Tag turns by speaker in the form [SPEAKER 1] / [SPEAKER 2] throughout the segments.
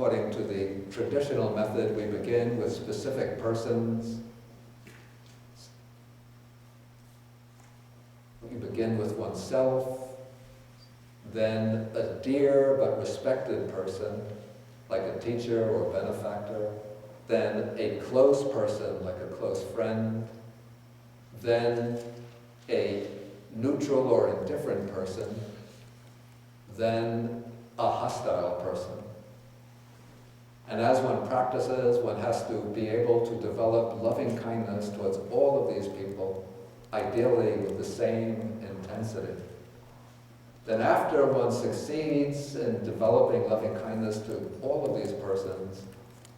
[SPEAKER 1] according to the traditional method, we begin with specific persons. We begin with oneself, then a dear but respected person, like a teacher or benefactor, then a close person, like a close friend, then a neutral or indifferent person, then a hostile person. And as one practices, one has to be able to develop loving kindness towards all of these people, ideally with the same intensity. Then after one succeeds in developing loving kindness to all of these persons,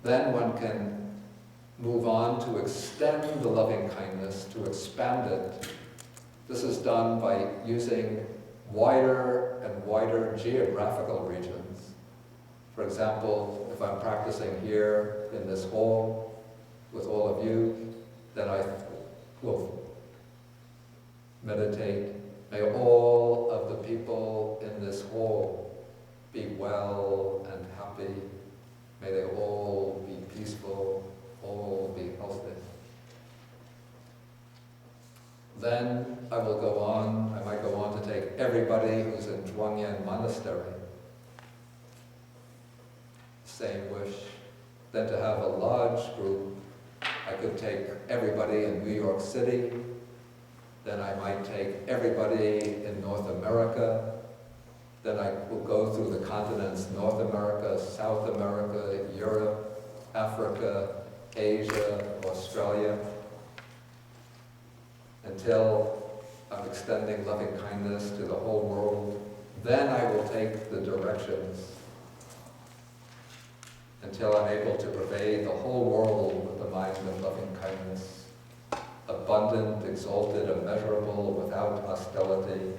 [SPEAKER 1] then one can move on to extend the loving kindness, to expand it. This is done by using wider and wider geographical regions. For example, if I'm practicing here in this hall with all of you, then I will meditate. May all of the people in this hall be well and happy. May they all be peaceful, all be healthy. Then I will go on, I might go on to take everybody who's in Chuang Monastery. Same wish. Then to have a large group, I could take everybody in New York City. Then I might take everybody in North America. Then I will go through the continents, North America, South America, Europe, Africa, Asia, Australia, until I'm extending loving kindness to the whole world. Then I will take the directions until I'm able to pervade the whole world with the mind of loving kindness, abundant, exalted, immeasurable, without hostility,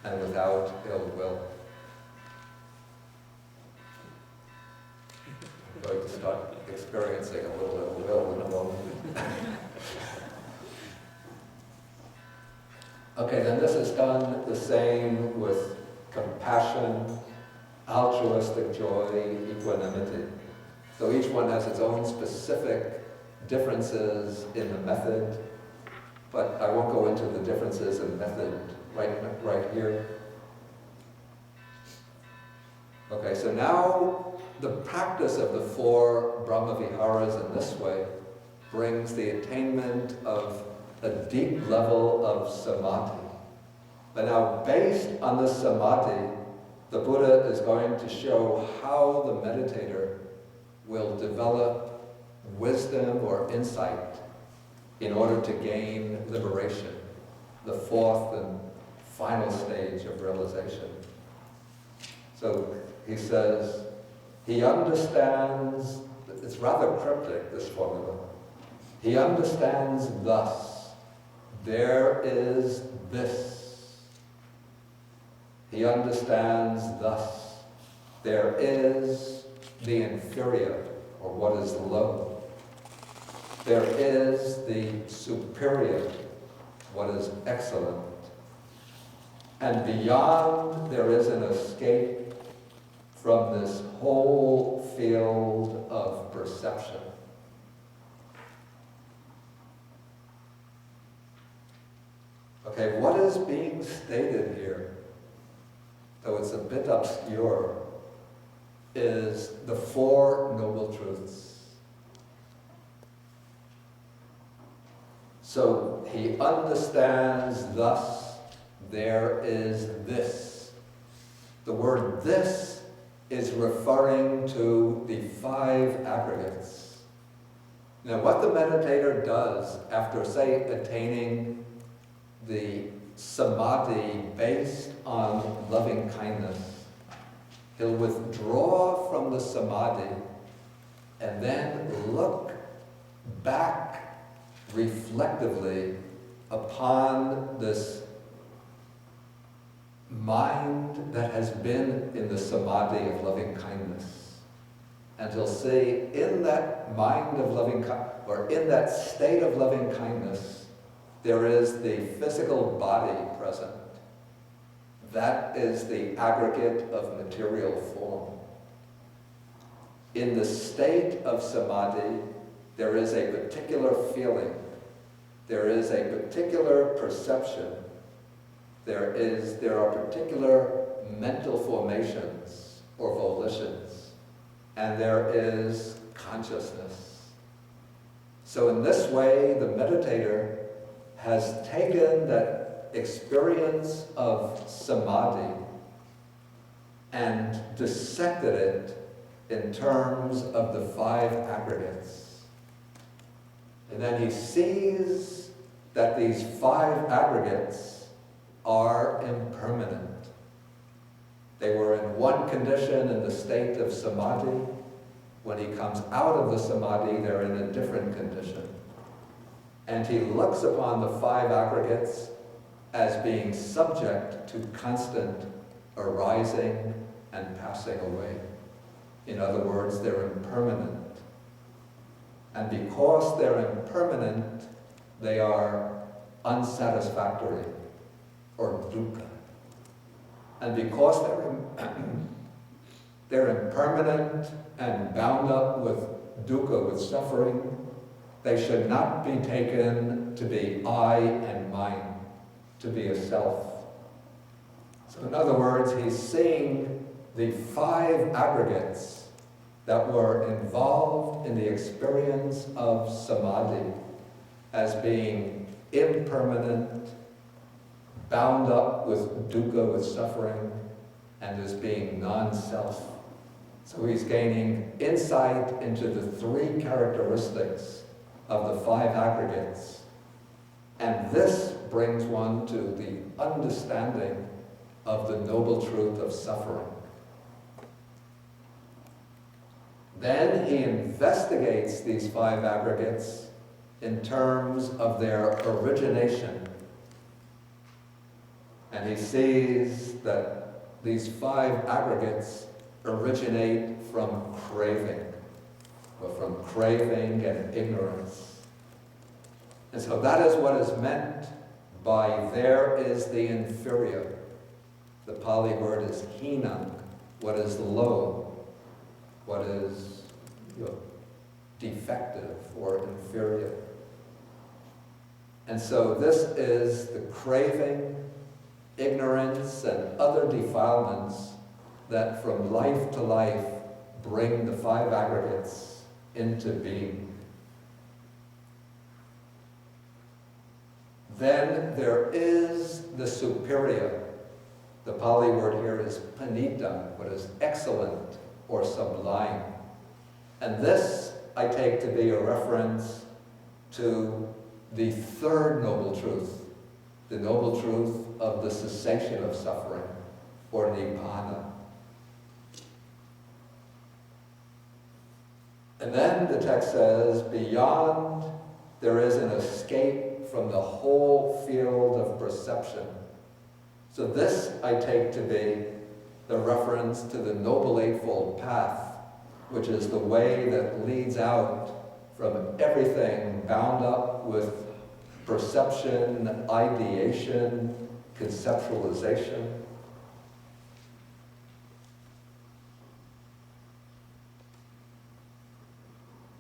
[SPEAKER 1] and without ill will. I'm going to start experiencing a little ill will in a moment. Okay, then this is done the same with compassion, altruistic joy, equanimity. So each one has its own specific differences in the method, but I won't go into the differences in method right here. Okay, so now the practice of the 4 Brahmaviharas in this way brings the attainment of a deep level of samadhi. But now, based on the samadhi, the Buddha is going to show how the meditator will develop wisdom or insight in order to gain liberation, the 4th and final stage of realization. So he says, he understands, it's rather cryptic, this formula. He understands thus, there is this. He understands thus, there is the inferior, or what is low. There is the superior, what is excellent. And beyond, there is an escape from this whole field of perception. Okay, what is being stated here, though it's a bit obscure, is the 4 Noble Truths. So he understands thus, there is this. The word this is referring to the 5 aggregates. Now what the meditator does after, say, attaining the samadhi based on loving kindness, he'll withdraw from the samadhi and then look back reflectively upon this mind that has been in the samadhi of loving kindness. And he'll see, in that mind of loving kindness, or in that state of loving kindness, there is the physical body present. That is the aggregate of material form. in the state of samadhi, there is a particular feeling, there is a particular perception, there are particular mental formations or volitions, and there is consciousness. So in this way, the meditator has taken that experience of samadhi and dissected it in terms of the 5 aggregates. And then he sees that these 5 aggregates are impermanent. They were in one condition in the state of samadhi. When he comes out of the samadhi, they're in a different condition. And he looks upon the 5 aggregates as being subject to constant arising and passing away. In other words, they're impermanent. And because they're impermanent, they are unsatisfactory, or dukkha. And because they're impermanent and bound up with dukkha, with suffering, they should not be taken to be I and mine, to be a self. So in other words, he's seeing the 5 aggregates that were involved in the experience of samadhi as being impermanent, bound up with dukkha, with suffering, and as being non-self. So he's gaining insight into the 3 characteristics of the 5 aggregates. And this brings one to the understanding of the noble truth of suffering. Then he investigates these 5 aggregates in terms of their origination. And he sees that these 5 aggregates originate from craving, or from craving and ignorance. And so that is what is meant by there is the inferior. The Pali word is hina, what is low, what is defective or inferior. And so this is the craving, ignorance, and other defilements that from life to life bring the 5 aggregates into being. Then there is the superior. The Pali word here is panita, what is excellent or sublime. And this I take to be a reference to the 3rd noble truth, the noble truth of the cessation of suffering, or nibbana. And then the text says, beyond there is an escape from the whole field of perception. So this I take to be the reference to the Noble Eightfold Path, which is the way that leads out from everything bound up with perception, ideation, conceptualization.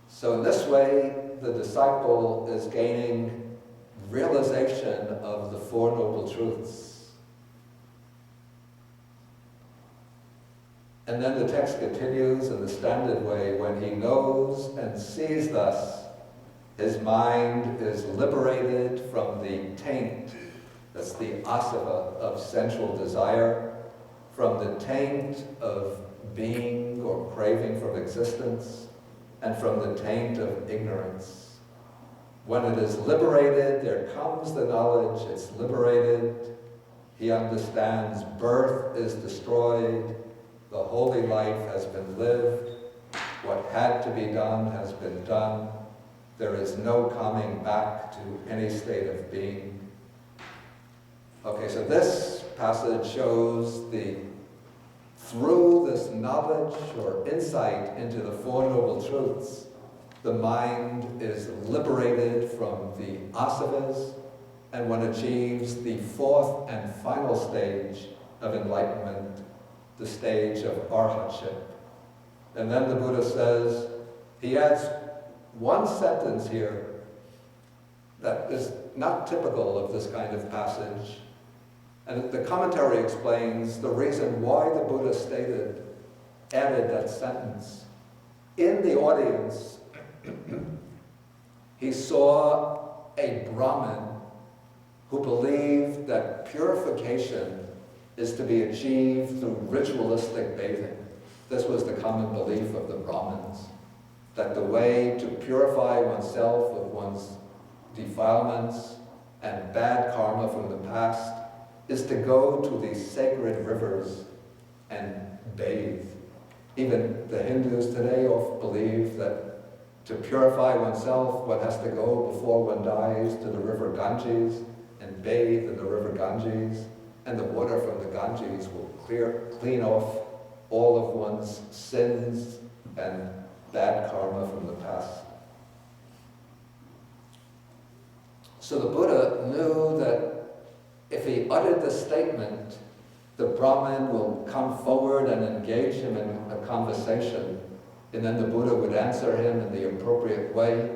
[SPEAKER 1] So in this way, the disciple is gaining realization of the 4 noble truths. And then the text continues in the standard way, when he knows and sees thus, his mind is liberated from the taint, that's the asava of sensual desire, from the taint of being or craving from existence, and from the taint of ignorance. When it is liberated, there comes the knowledge, it's liberated. He understands birth is destroyed, the holy life has been lived, what had to be done has been done. There is no coming back to any state of being. Okay, so this passage shows through this knowledge or insight into the 4 noble truths, the mind is liberated from the asavas, and one achieves the 4th and final stage of enlightenment, the stage of arhatship. And then the Buddha says, he adds one sentence here that is not typical of this kind of passage. And the commentary explains the reason why the Buddha added that sentence. In the audience, he saw a Brahmin who believed that purification is to be achieved through ritualistic bathing. This was the common belief of the Brahmins, that the way to purify oneself of one's defilements and bad karma from the past is to go to these sacred rivers and bathe. Even the Hindus today often believe that to purify oneself, one has to go before one dies to the river Ganges and bathe in the river Ganges, and the water from the Ganges will clean off all of one's sins and bad karma from the past. So the Buddha knew that if he uttered the statement, the Brahmin will come forward and engage him in a conversation, and then the Buddha would answer him in the appropriate way,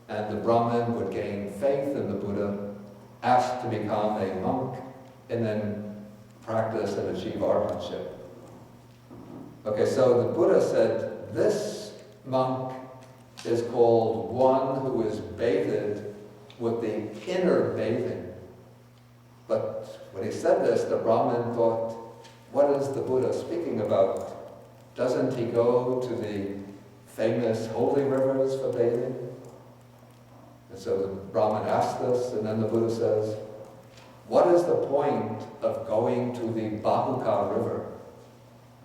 [SPEAKER 1] and the Brahmin would gain faith in the Buddha, ask to become a monk, and then practice and achieve arhatship. Okay, so the Buddha said, this monk is called one who is bathed with the inner bathing. But when he said this, the Brahmin thought, what is the Buddha speaking about? Doesn't he go to the famous holy rivers for bathing? And so the Brahmin asked this, and then the Buddha says, what is the point of going to the Bahuka River?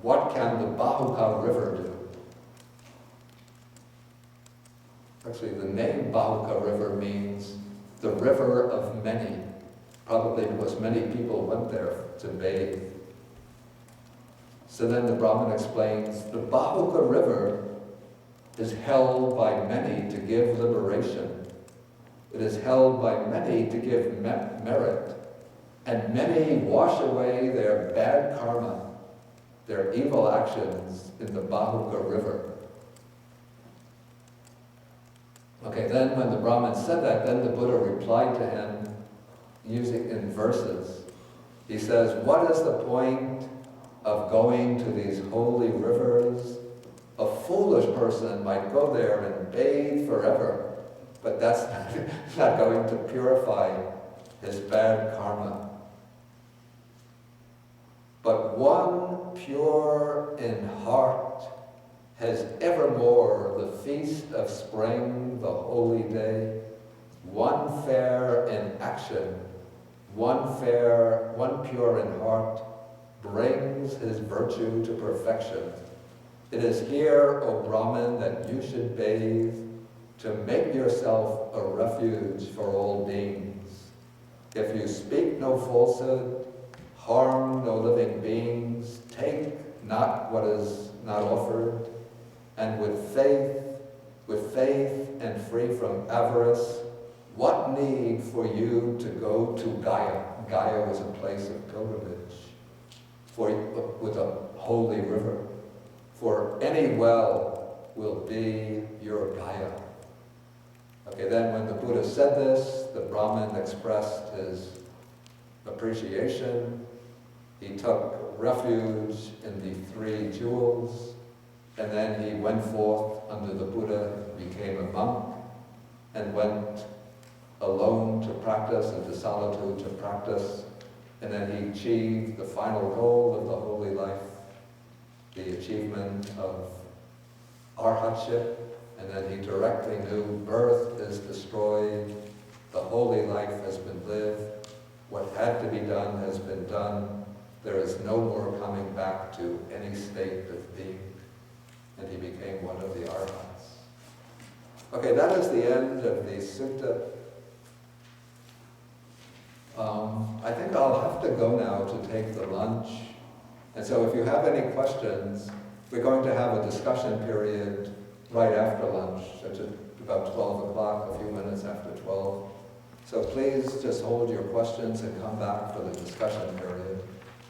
[SPEAKER 1] What can the Bahuka River do? Actually, the name Bahuka River means the river of many, probably because many people went there to bathe. So then the Brahmin explains, the Bahuka River is held by many to give liberation. It is held by many to give merit, and many wash away their bad karma, their evil actions in the Bahuka River. Okay, then when the Brahmin said that, then the Buddha replied to him using in verses. He says, what is the point of going to these holy rivers? A foolish person might go there and bathe forever, but that's not going to purify his bad karma. But one pure in heart has evermore the feast of spring, the holy day, one fair in action, one pure in heart, brings his virtue to perfection. It is here, O Brahmin, that you should bathe to make yourself a refuge for all beings. If you speak no falsehood, harm no living beings, take not what is not offered, and with faith and free from avarice, what need for you to go to Gaya? Gaya was a place of pilgrimage with a holy river. For any well will be your Gaya. Okay, then when the Buddha said this, the Brahmin expressed his appreciation. He took refuge in the 3 jewels, and then he went forth under the Buddha, became a monk, and went alone to practice, into solitude to practice, and then he achieved the final goal of the holy life, the achievement of arhatship, and then he directly knew birth is destroyed, the holy life has been lived, what had to be done has been done, there is no more coming back to any state of being, and he became one of the arhats. Okay, that is the end of the sutta. I think I'll have to go now to take the lunch. And so if you have any questions, we're going to have a discussion period right after lunch, at about 12 o'clock, a few minutes after 12. So please just hold your questions and come back for the discussion period.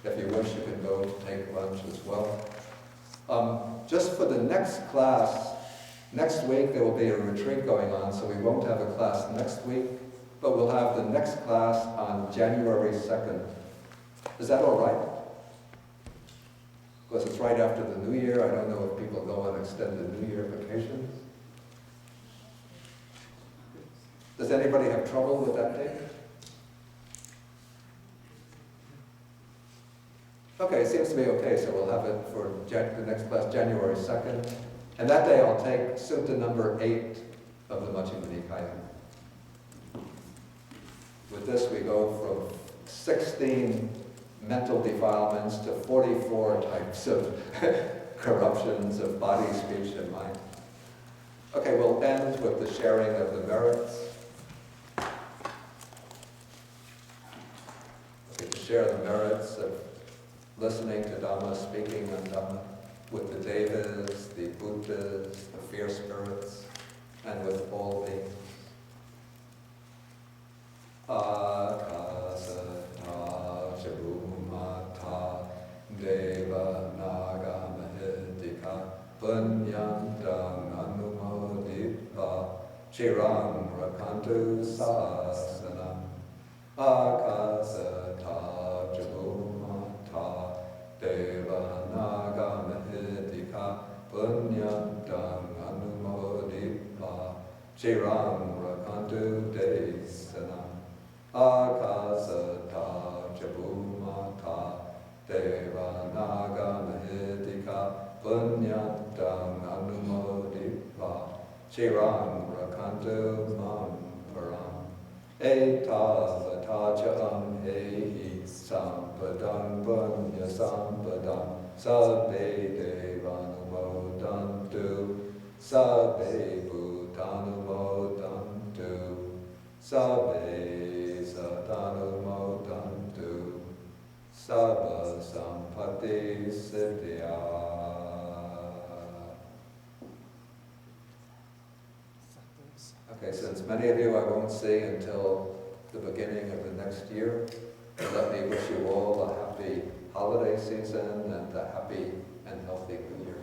[SPEAKER 1] If you wish, you can go to take lunch as well. Just for the next class, next week there will be a retreat going on, so we won't have a class next week, but we'll have the next class on January 2nd. Is that all right? Because it's right after the New Year. I don't know if people go on extended New Year vacations. Does anybody have trouble with that date? Okay, it seems to be okay, so we'll have it for the next class, January 2nd. And that day I'll take Sutta number 8 of the Majjhima Nikaya. With this we go from 16 mental defilements to 44 types of corruptions of body, speech, and mind. Okay, we'll end with the sharing of the merits. Okay, to share the merits of listening to Dhamma, speaking on Dhamma, with the Devas, the Buddhas, the fierce spirits, and with all beings. Akasata Jabumata Deva Naga Mahidika Punyantang Anumodita Chirang Rakantu Sasanam Akasata Jabumata Deva Naga Mahidika Punyantang Anumodita Chirang Rakantu Desanam Akasata Jabumata Deva Naga Mahidika Punyantang Anumodita Chirang Rakantu Mam Param Eta Vatacham Hehi Sampadang Punya Sampadang Sabbe Devanumodantu Sabbe Bhutanumodantu Sabbe Satanumodantu Sabba Sampati Siddhya. Okay, since many of you I won't see until the beginning of the next year, let me wish you all a happy holiday season and a happy and healthy New Year.